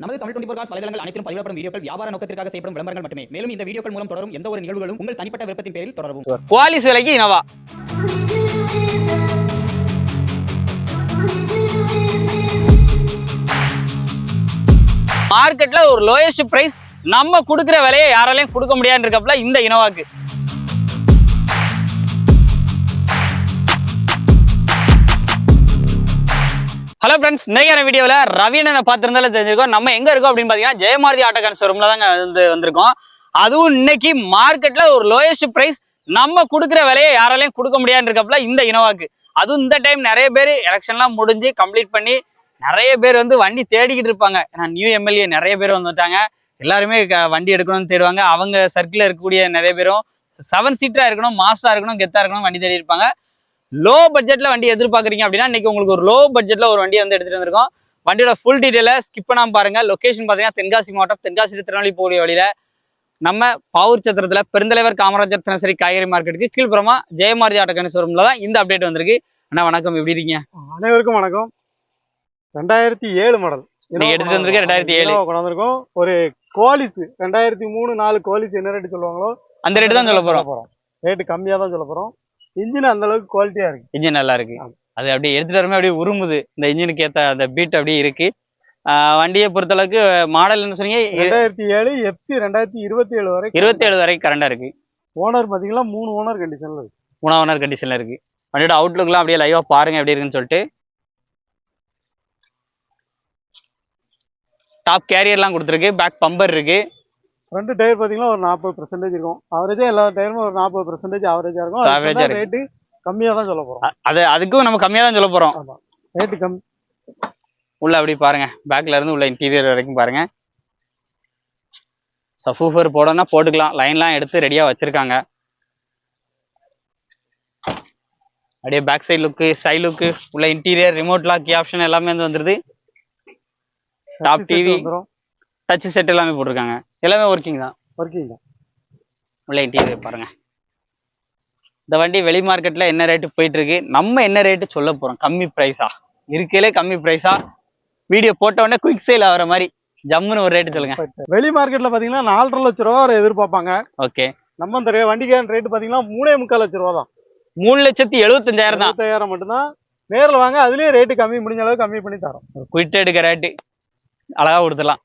நமது தமிழ் 24 காஸ் வலைதளங்கள் அனைத்தும் பதிவிடப்படும் வீடியோக்கள் வியாபார நோக்கத்திற்காக செய்யப்படும் விளம்பரங்கள் மட்டுமே. மேலும் இந்த வீடியோக்கள் மூலம் தொடரும் எந்த ஒரு நிகழ்வுகளும் உங்கள் தனிப்பட்ட விருப்பத்தின் பேரில் தொடரவும். குவாலிஸ் விலைக்கு இனோவா மார்க்கெட்ல ஒரு லோயஸ்ட் பிரைஸ் நம்ம கொடுக்குற விலையை யாராலையும் கொடுக்க முடியாது இருக்கப்பல இந்த இனோவாக்கு. ஹலோ ஃப்ரெண்ட்ஸ், இன்னைக்கான வீடியோவில் ரவீனனை பார்த்துருந்தாலும் தெரிஞ்சிருக்கோம். நம்ம எங்கே இருக்கோம் அப்படின்னு பார்த்தீங்கன்னா ஜெயமாரதி ஆட்டோகான் ஷோரூமில் தாங்க வந்திருக்கோம். அதுவும் இன்னைக்கு மார்க்கெட்டில் ஒரு லோயஸ்ட் ப்ரைஸ் நம்ம கொடுக்குற விலையை யாராலையும் கொடுக்க முடியாதுன்னு இருக்கப்பல இந்த இனோவாக்கு. அதுவும் இந்த டைம் நிறைய பேர் எலெக்ஷன்லாம் முடிஞ்சு கம்ப்ளீட் பண்ணி நிறைய பேர் வண்டி தேடிக்கிட்டு இருப்பாங்க. ஏன்னா நியூ எம்எல்ஏ நிறைய பேர் வந்துட்டாங்க. எல்லாருமே வண்டி எடுக்கணும்னு தேடுவாங்க. அவங்க சர்க்கிளில் இருக்கக்கூடிய நிறைய பேரும் 7 சீட்டராக இருக்கணும், மாஸாக இருக்கணும், கெத்தாக இருக்கணும் வண்டி தேடி இருப்பாங்க. லோ பட்ஜெட்ல வண்டி எதிர்பார்க்குறீங்க அப்படின்னா இன்னைக்கு உங்களுக்கு ஒரு லோ பட்ஜெட்ல ஒரு வண்டி எடுத்துட்டு வந்திருக்கோம். வண்டியோட ஃபுல் டீடைல ஸ்கிப் பண்ணாம பாருங்க. லொகேஷன் பாத்தீங்கன்னா தென்காசி மாவட்டம், தென்காசி திருநெல்வேலி போகிற வழியில நம்ம பாவூர் சத்திரத்துல பெருந்தலைவர் காமராஜர் தினசரி காய்கறி மார்க்கெட்டுக்கு கீழ்ப்புறமா ஜெயமாரதி ஆட்டோகான் ஷோரூம்ல தான் இந்த அப்டேட் வந்திருக்கு. அண்ணா வணக்கம், எப்படி இருக்கீங்க? அனைவருக்கும் வணக்கம். 2007 மாடல் எடுத்துட்டு வந்திருக்கேன். 2007 கொண்டு வந்திருக்கோம். ஒரு கோலிஸ் 2003-4 கோலிஸ் என்ன ரேட்டு சொல்லுவாங்களோ அந்த ரேட்டு தான் சொல்ல போறோம். ரேட்டு கம்மியா தான் சொல்ல போறோம். இன்ஜின் அந்த அளவுக்கு குவாலிட்டியா இருக்கு. இன்ஜின் நல்லா இருக்கு. அது அப்படியே எடுத்துட்டு வரமே அப்படியே உருமுது. இந்த இன்ஜினுக்கு ஏற்ற அந்த பீட் அப்படியே இருக்கு. வண்டியை பொறுத்த அளவுக்கு மாடல் என்ன சொன்னீங்க? 2007 FC 2027 வரை 27 வரைக்கும் கரண்டா இருக்கு. ஓனர் பாத்தீங்கன்னா 3 ஓனர் கண்டிஷன்ல இருக்கு. 3 ஓனர் கண்டிஷன்ல இருக்கு. வண்டியோட அவுட்லுக்லாம் அப்படியே லைவா பாருங்க எப்படி இருக்குன்னு சொல்லிட்டு. டாப் கேரியர்லாம் கொடுத்துருக்கு. பேக் பம்பர் இருக்கு. ஃப்ரண்ட் டயர் பாத்தீங்கன்னா ஒரு 40% இருக்கும். அவரேஜா எல்லா டயருமே ஒரு 40% ஆவரேஜா இருக்கும். ரேட்டு கம்மியா தான் சொல்ல போறோம். அதுக்கும் நம்ம கம்மியா தான் சொல்ல போறோம். ரேட்டு கம்மி. உள்ள அப்படி பாருங்க, பேக்ல இருந்து உள்ள இன்டீரியர் வரைக்கும் பாருங்க. சப்வூஃபர் போடணும்னா போட்டுக்கலாம். லைன்லாம் எடுத்து ரெடியா வச்சிருக்காங்க. அப்படியே back side look, side look, உள்ள இன்டீரியர், ரிமோட் லாக் ஆப்ஷன் எல்லாமே வந்துருது. டாப் டிவி, டச் செட் எல்லாமே போட்டிருக்காங்க. எல்லாமே ஒர்க்கிங் தான். உள்ள இன்டீரியர் பாருங்க. இந்த வண்டி வெளி மார்க்கெட்ல என்ன ரேட்டு போயிட்டு இருக்கு, நம்ம என்ன ரேட்டு சொல்ல போறோம். கம்மி பிரைஸா இருக்கலே, கம்மி பிரைஸா வீடியோ போட்ட உடனே குயிக் சேல் ஆகிற மாதிரி ஜம்முன்னு ஒரு ரேட்டு சொல்லுங்க. வெளி மார்க்கெட்ல பாத்தீங்கன்னா 4.5 லட்ச ரூபா எதிர்பார்ப்பாங்க. ஓகே, நம்ம இந்த வண்டிக்கான ரேட்டு பாத்தீங்கன்னா 3.25 லட்ச ரூபா தான். 3,75,000 தான். 75,000 மட்டும்தான். நேரில் வாங்க, அதுலயே ரேட்டு கம்மி, முடிஞ்ச அளவுக்கு கம்மி பண்ணி தரோம். குயிட் எடுக்க ரேட்டு அழகா கொடுத்துடலாம்.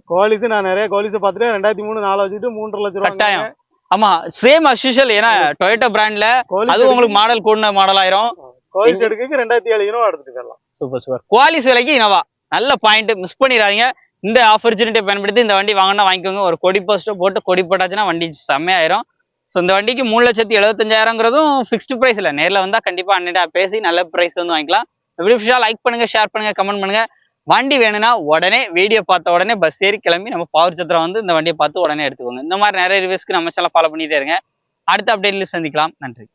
கோலிஸ் நான் நிறைய கோலிஸ் பார்த்துட்டு 2003-4 வச்சுட்டு 3.5 லட்ச ரூபா கட்டாயம். ஆமா, சேம் அஸ் யூஷுவல். ஏன்னா டொயோட்டா பிராண்ட்ல அது உங்களுக்கு மாடல் கூடின மாடல் ஆயிரும். கோலிஸ் எடுக்க 2007 இனோவா எடுத்துட்டு போயிடலாம். Super super. குவாலிஸ் விலைக்கு இனோவா நல்ல பாயிண்ட், மிஸ் பண்ணிடாதீங்க. இந்த ஆப்பர்ச்சுனிட்டியை பயன்படுத்தி இந்த வண்டி வாங்கினா வாங்கிக்கோங்க. ஒரு கொடி போஸ்டர் போட்டு கொடி போட்டாச்சுன்னா வண்டி செம்மையாயிரும். ஸோ இந்த வண்டிக்கு 3,75,000ங்கிறதும் ஃபிக்ஸ்டு பிரைஸ் இல்லை. நேரில் வந்தா கண்டிப்பா அன்னிட்டா பேசி நல்ல பிரைஸ் வாங்கிக்கலாம். வீடியோ லைக் பண்ணுங்க, ஷேர் பண்ணுங்க, கமெண்ட் பண்ணுங்க. வண்டி வேணும்னா உடனே வீடியோ பார்த்த உடனே பஸ் ஏறி கிளம்பி நம்ம பாவூர் சத்திரம் இந்த வண்டியை பார்த்து உடனே எடுத்துக்கோங்க. இந்த மாதிரி நிறைய ரிவ்யூஸ்க்கு நம்ம சேனலை ஃபாலோ பண்ணிட்டே இருங்க. அடுத்த அப்டேட்ல சந்திக்கலாம். நன்றி.